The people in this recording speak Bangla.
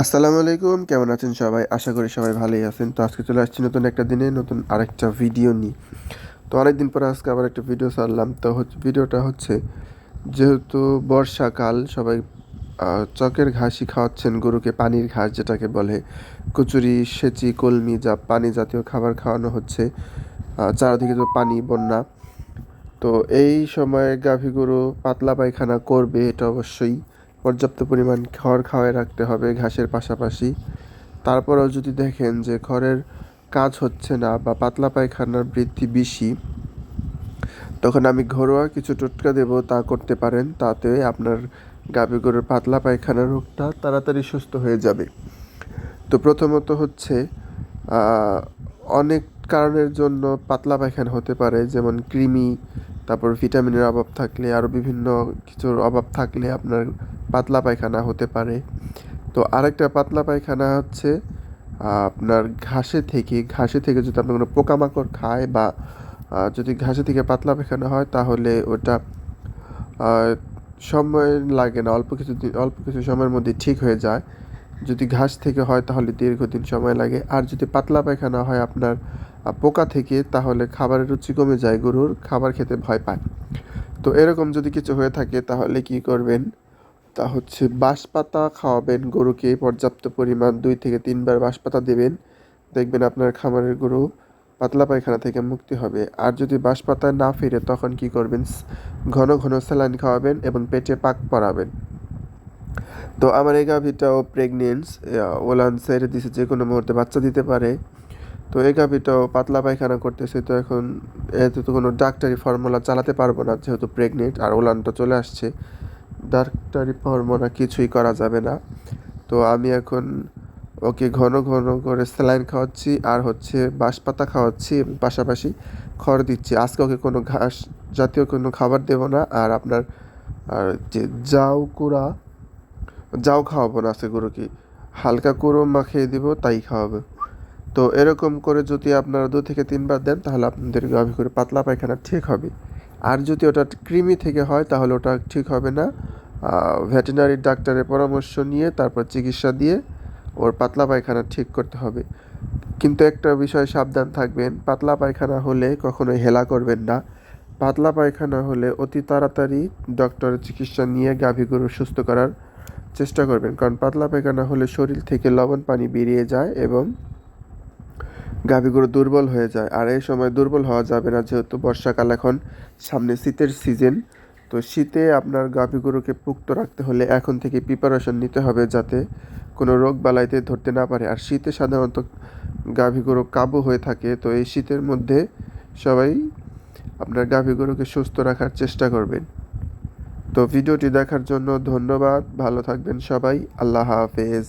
আসসালামু আলাইকুম, কেমন আছেন সবাই? আশা করি সবাই ভালোই আছেন। তো আজকে চলে আসছি নতুন একটা দিনে নতুন আরেকটা ভিডিও নিয়ে। তো অনেকদিন পরে আজকে আবার একটা ভিডিও ছাড়লাম। তো ভিডিওটা হচ্ছে, যেহেতু বর্ষাকাল, সবাই চকের ঘাসই খাওয়াচ্ছেন গরুকে, পানির ঘাস যেটাকে বলে। কচুরি, সেচি, কলমি যা পানি জাতীয় খাবার খাওয়ানো হচ্ছে। চারদিকে তো পানি, বন্যা। তো এই সময়ে গাভী গরু পাতলা পায়খানা করবে, এটা অবশ্যই পর্যাপ্ত পরিমাণ খড় খাওয়ায় রাখতে হবে ঘাসের পাশাপাশি। তারপরেও যদি দেখেন যে খড়ের কাজ হচ্ছে না বা পাতলা পায়খানার বৃদ্ধি বেশি, তখন আমি ঘরোয়া কিছু টোটকা দেব, তা করতে পারেন। তাতে আপনার গাভী গরুর পাতলা পায়খানা রোগটা তাড়াতাড়ি সুস্থ হয়ে যাবে। তো প্রথমত হচ্ছে, আহ, অনেক কারণের জন্য পাতলা পায়খানা হতে পারে, যেমন কৃমি, তারপর ভিটামিনের অভাব থাকলে, আরও বিভিন্ন কিছুর অভাব থাকলে আপনার পাতলা পায়খানা হতে পারে। তো আরেকটা পাতলা পায়খানা হচ্ছে আপনার ঘাসে থেকে যদি আপনার কোনো পোকামাকড় খায় বা যদি ঘাসে থেকে পাতলা পায়খানা হয়, তাহলে ওটা আহ, সময় লাগে না, অল্প কিছু সময়ের মধ্যে ঠিক হয়ে যায়। যদি ঘাস থেকে হয় তাহলে দীর্ঘদিন সময় লাগে। আর যদি পাতলা পায়খানা হয় আপনার পোকা থেকে, তাহলে খাবারের রুচি কমে যায়, গরুর খাবার খেতে ভয় পায়। তো এরকম যদি কিছু হয়ে থাকে তাহলে কি করবেন? তা হচ্ছে বাঁশপাতা খাওয়াবেন গরুকে পর্যাপ্ত পরিমাণ, 2 থেকে 3 বার বাঁশপাতা দেবেন। দেখবেন আপনার খামারের গরু পাতলা পায়খানা থেকে মুক্তি হবে। আর যদি বাঁশপাতা না ফিরে, তখন কি করবেন? ঘন ঘন স্যালাইন খাওয়াবেন এবং পেটে পাক পরাবেন। তো আমার এই গাভীটাও প্রেগনেন্স, ওলান ছেড়ে দিছে, যে কোনো মুহূর্তে বাচ্চা দিতে পারে। তো এই গাভীটাও পাতলা পায়খানা করতেছে। তো এখন এতে তো কোনো ডাক্তারি ফর্মুলা চালাতে পারবো না, যেহেতু প্রেগনেন্ট আর ওলানটা চলে আসছে। ডাক্তারি ফর্মুলা কিছুই করা যাবে না। তো আমি এখন ওকে ঘন ঘন করে স্যালাইন খাওয়াচ্ছি, আর হচ্ছে বাঁশপাতা খাওয়াচ্ছি এবং পাশাপাশি খড় দিচ্ছি। আজকে ওকে কোনো ঘাস জাতীয় কোনো খাবার দেবো না। আর আপনার আর যে জাউ খাওয়াবো না আজকে গরুকে, হালকা কুড়ো মাখিয়ে দিব, তাই খাওয়াবো। তো এরকম করে যদি আপনারা 2 থেকে 3 বার দেন, তাহলে আপনাদের গাভী করে পাতলা পায়খানা ঠিক হবে। আর যদি ওটা কৃমি থেকে হয়, তাহলে ওটা ঠিক হবে না। ভেটেরিনারি ডাক্তারের পরামর্শ নিয়ে তারপর চিকিৎসা দিয়ে ওর পাতলা পায়খানা ঠিক করতে হবে। কিন্তু একটা বিষয় সাবধান থাকবেন, পাতলা পায়খানা হলে কখনোই হেলা করবেন না। পাতলা পায়খানা হলে অতি তাড়াতাড়ি ডক্টরের চিকিৎসা নিয়ে গাভী গরু সুস্থ করার চেষ্টা করবেন, কারণ পাতলা পায়খানা হলে শরীর থেকে লবণ পানি বেরিয়ে যায় এবং গাভী গরু দুর্বল হয়ে যায়। আর এই সময় দুর্বল হওয়া যাবে না, যেহেতু বর্ষাকাল, এখন সামনে শীতের সিজন। তো শীতে আপনার গাভী গরুকে পুক্ত রাখতে হলে এখন থেকে প্রিপারেশন নিতে হবে, যাতে কোনো রোগ বালাইতে ধরতে না পারে। আর শীতে সাধারণত গাভী গরু কাবু হয়ে থাকে। তো এই শীতের মধ্যে সবাই আপনার গাভী গরুকে সুস্থ রাখার চেষ্টা করবেন। তো ভিডিওটি দেখার জন্য ধন্যবাদ। ভালো থাকবেন সবাই। আল্লাহ হাফেজ।